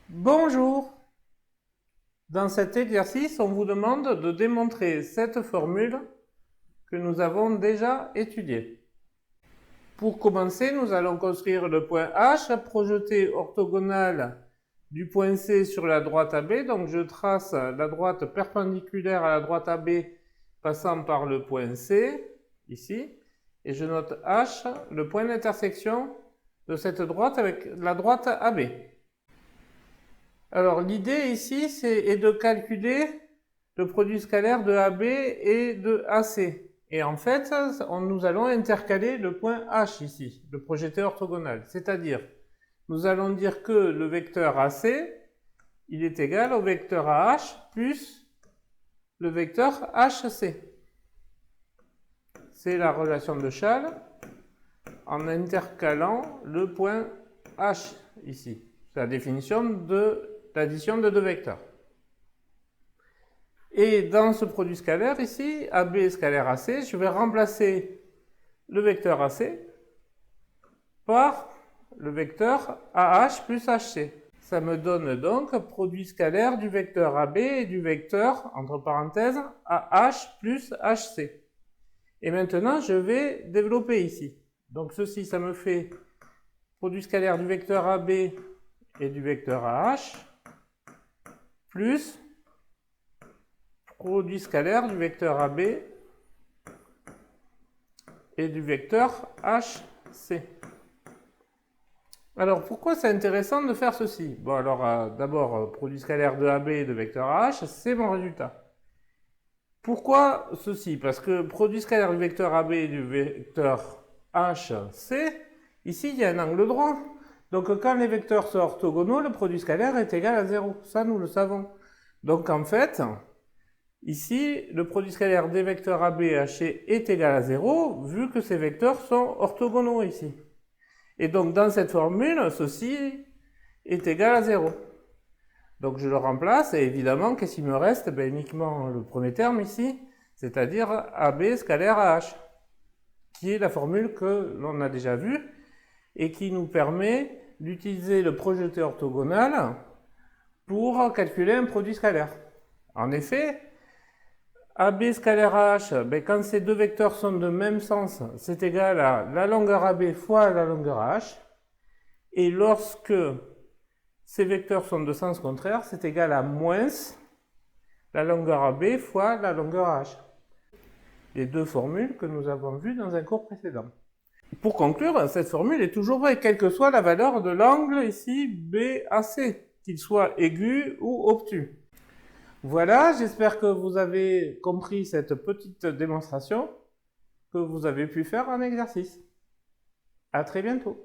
Bonjour! Dans cet exercice, on vous demande de démontrer cette formule que nous avons déjà étudiée. Pour commencer, nous allons construire le point H, projeté orthogonal du point C sur la droite AB. Donc je trace la droite perpendiculaire à la droite AB passant par le point C, ici, et je note H, le point d'intersection de cette droite avec la droite AB. Alors l'idée ici est de calculer le produit scalaire de AB et de AC. Et en fait, nous allons intercaler le point H ici, le projeté orthogonal. C'est-à-dire, nous allons dire que le vecteur AC, il est égal au vecteur AH plus le vecteur HC. C'est la relation de Schall en intercalant le point H ici. C'est la définition de l'addition de deux vecteurs. Et dans ce produit scalaire ici, AB scalaire AC, je vais remplacer le vecteur AC par le vecteur AH plus HC. Ça me donne donc produit scalaire du vecteur AB et du vecteur, entre parenthèses, AH plus HC. Et maintenant, je vais développer ici. Donc ceci, ça me fait produit scalaire du vecteur AB et du vecteur AH plus produit scalaire du vecteur AB et du vecteur HC. Alors, pourquoi c'est intéressant de faire ceci? Bon, alors, d'abord, produit scalaire de AB et de vecteur AH, c'est mon résultat. Pourquoi ceci? Parce que produit scalaire du vecteur AB et du vecteur HC, ici, il y a un angle droit. Donc, quand les vecteurs sont orthogonaux, le produit scalaire est égal à 0. Ça, nous le savons. Donc, en fait, ici, le produit scalaire des vecteurs AB et HC est égal à 0, vu que ces vecteurs sont orthogonaux ici. Et donc, dans cette formule, ceci est égal à 0. Donc, je le remplace, et évidemment, qu'est-ce qu'il me reste? Uniquement le premier terme ici, c'est-à-dire AB scalaire AH, qui est la formule que l'on a déjà vue, et qui nous permet d'utiliser le projeté orthogonal pour calculer un produit scalaire. En effet, AB scalaire AH, quand ces deux vecteurs sont de même sens, c'est égal à la longueur AB fois la longueur AH. Et lorsque ces vecteurs sont de sens contraire, c'est égal à moins la longueur AB fois la longueur AH. Les deux formules que nous avons vues dans un cours précédent. Pour conclure, cette formule est toujours vraie, quelle que soit la valeur de l'angle ici BAC, qu'il soit aigu ou obtus. Voilà, j'espère que vous avez compris cette petite démonstration que vous avez pu faire en exercice. À très bientôt.